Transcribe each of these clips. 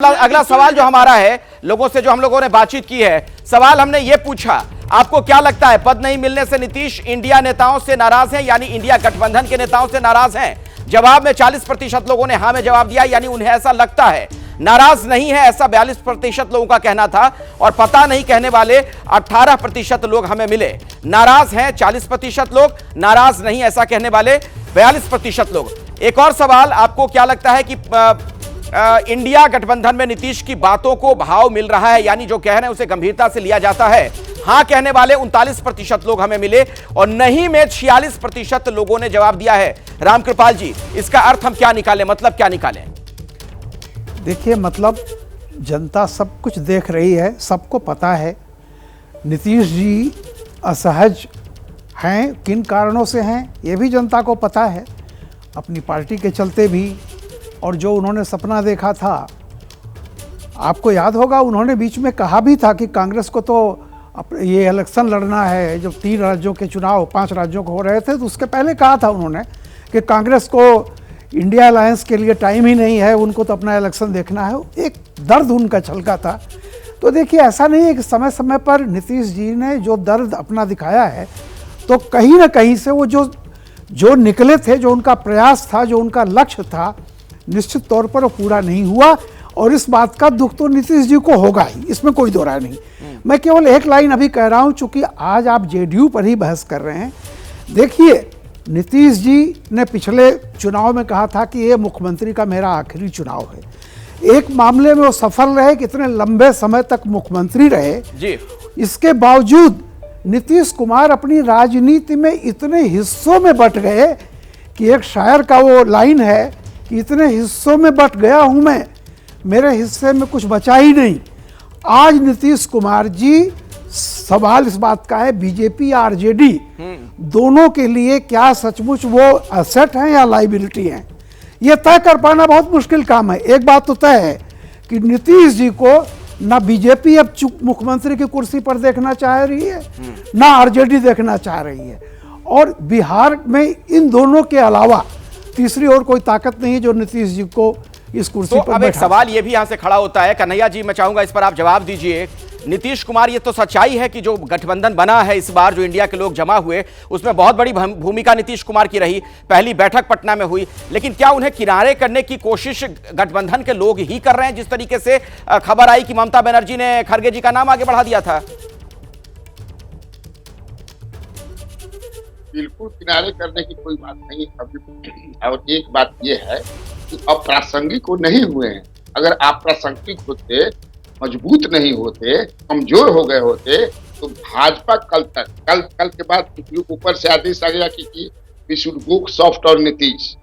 अगला सवाल जो हमारा है, लोगों से जो हम लोगों ने बातचीत की है, सवाल हमने ये पूछा, आपको क्या लगता है पद नहीं मिलने से नीतीश इंडिया नेताओं से नाराज हैं, यानी इंडिया गठबंधन के नेताओं से नाराज हैं? जवाब में 40% लोगों ने हां में जवाब दिया, यानी उन्हें ऐसा लगता है। नाराज नहीं है ऐसा 42% लोगों का कहना था, और पता नहीं कहने वाले 18% लोग हमें मिले। नाराज हैं 40% लोग, नाराज नहीं ऐसा कहने वाले 42% लोग। एक और सवाल, आपको क्या लगता है कि इंडिया गठबंधन में नीतीश की बातों को भाव मिल रहा है, यानी जो कह रहे हैं उसे गंभीरता से लिया जाता है? हां कहने वाले 39% लोग हमें मिले, और नहीं में 46% लोगों ने जवाब दिया है। रामकृपाल जी, इसका अर्थ हम क्या निकालें, मतलब क्या निकालें? देखिए, मतलब जनता सब कुछ देख रही है, सबको पता है नीतीश जी असहज हैं, किन कारणों से हैं ये भी जनता को पता है, अपनी पार्टी के चलते भी। और जो उन्होंने सपना देखा था, आपको याद होगा उन्होंने बीच में कहा भी था कि कांग्रेस को तो ये इलेक्शन लड़ना है, जब 3 राज्यों के चुनाव 5 राज्यों को हो रहे थे, तो उसके पहले कहा था उन्होंने कि कांग्रेस को इंडिया अलायंस के लिए टाइम ही नहीं है, उनको तो अपना इलेक्शन देखना है। एक दर्द उनका छलका था। तो देखिए, ऐसा नहीं है कि समय समय पर नीतीश जी ने जो दर्द अपना दिखाया है, तो कहीं ना कहीं से वो जो निकले थे, जो उनका प्रयास था, जो उनका लक्ष्य था, निश्चित तौर पर वो पूरा नहीं हुआ। और इस बात का दुख तो नीतीश जी को होगा ही, इसमें कोई दो राय नहीं। मैं केवल एक लाइन अभी कह रहा हूं, चूंकि आज आप जेडीयू पर ही बहस कर रहे हैं। देखिए, नीतीश जी ने पिछले चुनाव में कहा था कि ये मुख्यमंत्री का मेरा आखिरी चुनाव है। एक मामले में वो सफल रहे कि इतने लंबे समय तक मुख्यमंत्री रहे जी। इसके बावजूद नीतीश कुमार अपनी राजनीति में इतने हिस्सों में बट गए कि एक शायर का वो लाइन है कि इतने हिस्सों में बट गया हूं मैं, मेरे हिस्से में कुछ बचा ही नहीं। आज नीतीश कुमार जी, सवाल इस बात का है बीजेपी या आरजेडी दोनों के लिए क्या सचमुच वो एसेट हैं या लाइबिलिटी हैं, ये तय कर पाना बहुत मुश्किल काम है। एक बात तो तय है कि नीतीश जी को ना बीजेपी अब मुख्यमंत्री की कुर्सी पर देखना चाह रही है, ना आरजेडी देखना चाह रही है, और बिहार में इन दोनों के अलावा तीसरी और कोई ताकत नहीं है जो नीतीश जी को इस कुर्सी पर। अब एक सवाल ये भी यहां से खड़ा होता है, कन्हैया जी मैं चाहूंगा इस पर आप जवाब दीजिए। नीतीश कुमार, ये तो सच्चाई है कि जो गठबंधन बना है इस बार, जो इंडिया के लोग जमा हुए, उसमें बहुत बड़ी भूमिका नीतीश कुमार की रही। पहली बैठक पटना में हुई, लेकिन क्या उन्हें किनारे करने की कोशिश गठबंधन के लोग ही कर रहे हैं? जिस तरीके से खबर आई कि ममता बनर्जी ने खड़गे जी का नाम आगे बढ़ा दिया था। बिल्कुल किनारे करने की कोई बात नहीं अभी। और एक बात यह है कि अप्रासंगिक वो नहीं हुए हैं। अगर आप प्रासंगिक होते, मजबूत नहीं होते, कमजोर हो गए होते, तो भाजपा कल के बाद ऊपर से आदेश आ गया कि वी शुड गो सॉफ्ट और नीतीश।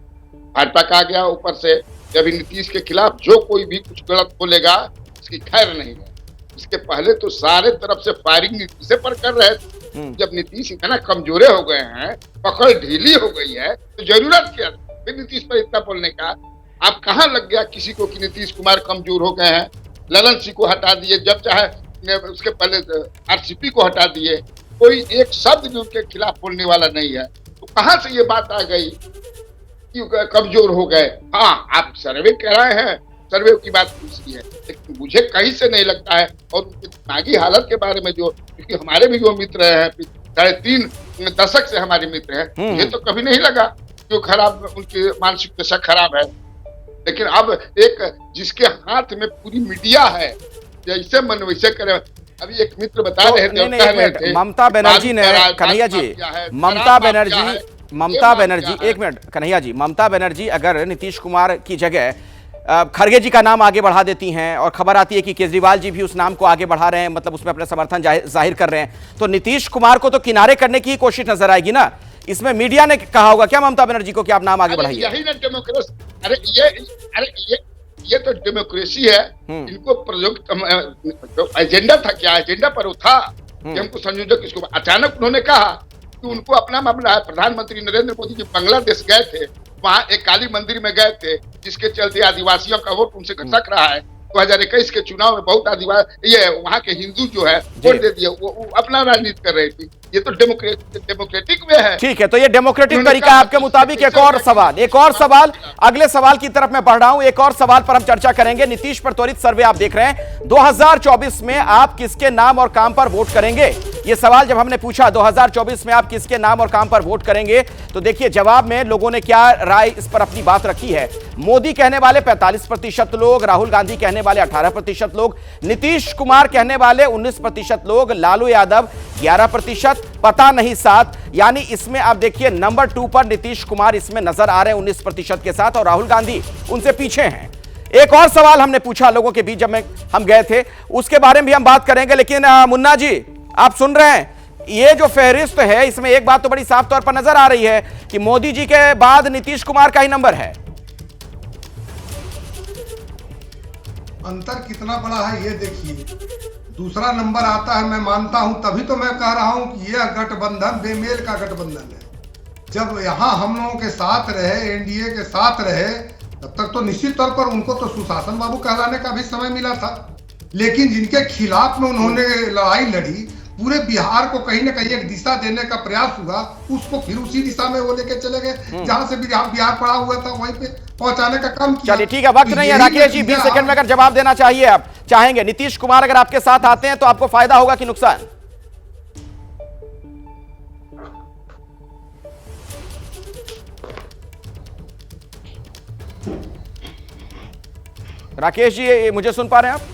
भाजपा का आ गया ऊपर से कि अभी नीतीश के खिलाफ जो कोई भी कुछ गलत बोलेगा इसकी खैर नहीं है। इसके पहले तो सारे तरफ से फायरिंग नीतीश पर कर रहे थे। जब नीतीश इतना कमजोरे हो गए हैं, पकड़ ढीली हो गई है, तो जरूरत क्या फिर नीतीश पर इतना बोलने का? आप कहाँ लग गया किसी को कि नीतीश कुमार कमजोर हो गए हैं? ललन सिंह को हटा दिए, जब चाहे उसके पहले आरसीपी को हटा दिए, कोई एक शब्द भी उनके खिलाफ बोलने वाला नहीं है। तो कहाँ से ये बात आ गई कि कमजोर हो गए? हाँ, आप सर्वे कह रहे हैं, सर्वे की बात पूछी है, लेकिन मुझे कहीं से नहीं लगता है। और उनकी दिमागी हालत के बारे में जो, क्योंकि हमारे भी वो मित्र हैं, 3.5 दशक से हमारे मित्र हैं, मुझे तो कभी नहीं लगा कि खराब, उनकी मानसिक दशा खराब है। लेकिन अब एक जिसके हाथ में पूरी मीडिया है, जैसे मन वैसे करे। अभी एक मित्र बता रहे थे, ममता बनर्जी ने, कन्हैया जी, ममता बनर्जी एक मिनट, कन्हैया जी, ममता बनर्जी अगर नीतीश कुमार की जगह खड़गे जी का नाम आगे बढ़ा देती हैं, और खबर आती है कि केजरीवाल जी भी उस नाम को आगे बढ़ा रहे हैं, मतलब उसमें अपना समर्थन जाहिर कर रहे हैं, तो नीतीश कुमार को तो किनारे करने की कोशिश नजर आएगी ना। इसमें मीडिया ने कहा होगा क्या ममता बनर्जी को कि आप नाम आगे बढ़ाइए? यही ना डेमोक्रेसी। ये तो डेमोक्रेसी है। इनको जो एजेंडा था, क्या एजेंडा पर वो था कि हमको संयोजक, इसको अचानक उन्होंने कहा कि उनको अपना मामला है। प्रधानमंत्री नरेंद्र मोदी जी बांग्लादेश गए थे, वहां एक काली मंदिर में गए थे, जिसके चलते आदिवासियों का वोट उनसे घटक रहा है। 2021 के चुनाव में बहुत आदिवासी, ये वहां के हिंदू जो है वोट दे दिए, वो अपना राजनीति कर रही थी। ये तो डेमोक्रेटिक वे है। ठीक है, तो ये डेमोक्रेटिक उन्होंने तरीका कहा है आपके मुताबिक। एक और सवाल अगले सवाल की तरफ मैं बढ़ रहा हूं। एक और सवाल पर हम चर्चा करेंगे। नीतीश पर त्वरित सर्वे आप देख रहे हैं। 2024 में आप किसके नाम और काम पर वोट करेंगे? ये सवाल जब हमने पूछा 2024 में आप किसके नाम और काम पर वोट करेंगे, तो देखिए जवाब में लोगों ने क्या राय इस पर अपनी बात रखी है। मोदी कहने वाले 45% लोग, राहुल गांधी कहने वाले 18% लोग, नीतीश कुमार कहने वाले 19% लोग, लालू यादव 11%, पता नहीं 7। यानी इसमें आप देखिए नंबर 2 पर नीतीश कुमार इसमें नजर आ रहे हैं 19% के साथ, और राहुल गांधी उनसे पीछे हैं। एक और सवाल हमने पूछा लोगों के बीच जब हम गए थे, उसके बारे में भी हम बात करेंगे। लेकिन मुन्ना जी, आप सुन रहे हैं, ये जो फहरिस्त है इसमें एक बात तो बड़ी साफ तौर पर नजर आ रही है कि मोदी जी के बाद नीतीश कुमार का ही नंबर है। अंतर कितना बड़ा है ये देखिए। दूसरा नंबर आता है, मैं मानता हूं, तभी तो मैं कह रहा हूं कि यह गठबंधन बेमेल का गठबंधन है। जब यहां हम लोगों के साथ रहे, एनडीए के साथ रहे, तब तक तो निश्चित तौर पर उनको तो सुशासन बाबू कहलाने का भी समय मिला था। लेकिन जिनके खिलाफ में उन्होंने लड़ाई लड़ी, पूरे बिहार को कहीं ना कहीं एक दिशा देने का प्रयास हुआ, उसको फिर उसी दिशा में वो लेके चले गए जहां से बिहार पड़ा हुआ था, वहीं पे पहुंचाने का काम किया। चलिए ठीक है, वक्त नहीं है। राकेश जी 20 सेकंड में अगर जवाब देना चाहिए, आप चाहेंगे नीतीश कुमार अगर आपके साथ आते हैं तो आपको फायदा होगा कि नुकसान? राकेश जी मुझे सुन पा रहे हैं आप?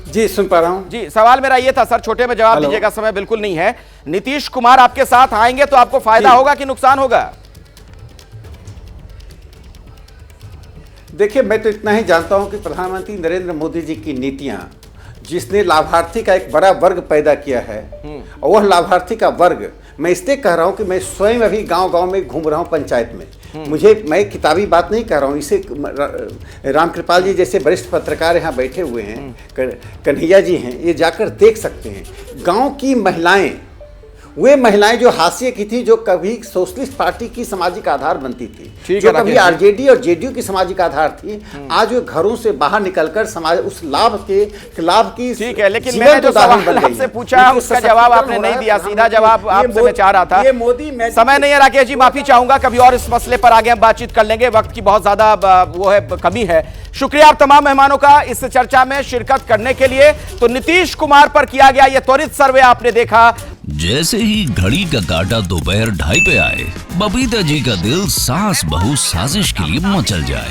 जी सुन पा रहा हूं। जी, सवाल मेरा ये था सर, छोटे में जवाब दीजिएगा, समय बिल्कुल नहीं है। नीतीश कुमार आपके साथ आएंगे तो आपको फायदा होगा कि नुकसान होगा? देखिए, मैं तो इतना ही जानता हूं कि प्रधानमंत्री नरेंद्र मोदी जी की नीतियां, जिसने लाभार्थी का एक बड़ा वर्ग पैदा किया है, और वह लाभार्थी का वर्ग, मैं इसलिए कह रहा हूं कि मैं स्वयं अभी गांव-गांव में घूम रहा हूं पंचायत में। मैं किताबी बात नहीं कर रहा हूँ, इसे रामकृपाल जी जैसे वरिष्ठ पत्रकार यहाँ बैठे हुए हैं, कन्हैया जी हैं, ये जाकर देख सकते हैं। गांव की महिलाएं, वे महिलाएं जो हाशिए की थी, जो कभी सोशलिस्ट पार्टी की सामाजिक आधार बनती थी, जो कभी आरजेडी और जेडीयू की सामाजिक आधार थी, आज वे घरों से बाहर निकलकर समाज उस लाभ की ठीक है। लेकिन मैंने जो सवाल आपसे पूछा उसका जवाब आपने नहीं दिया, सीधा जवाब आपसे मैं चाह रहा था। ये मोदी, समय नहीं है राकेश जी, माफी चाहूंगा, कभी और इस मसले पर आगे हम बातचीत कर लेंगे, वक्त की बहुत ज्यादा वो है कमी है। शुक्रिया आप तमाम मेहमानों का इस चर्चा में शिरकत करने के लिए। तो नीतीश कुमार पर किया गया यह त्वरित सर्वे आपने देखा। जैसे ही घड़ी का काटा दोपहर 2:30 पे आए, बबीता जी का दिल सास बहू साजिश के लिए मचल जाए।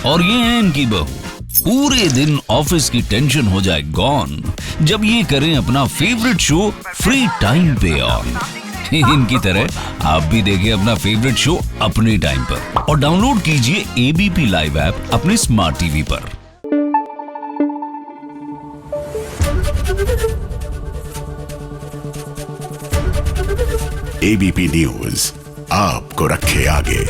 और ये है इनकी बहू, पूरे दिन ऑफिस की टेंशन हो जाए गॉन जब ये करें अपना फेवरेट शो फ्री टाइम पे ऑन। इनकी तरह आप भी देखिए अपना फेवरेट शो अपने टाइम पर, और डाउनलोड कीजिए एबीपी लाइव ऐप अपने स्मार्ट टीवी पर। एबीपी न्यूज आपको रखे आगे।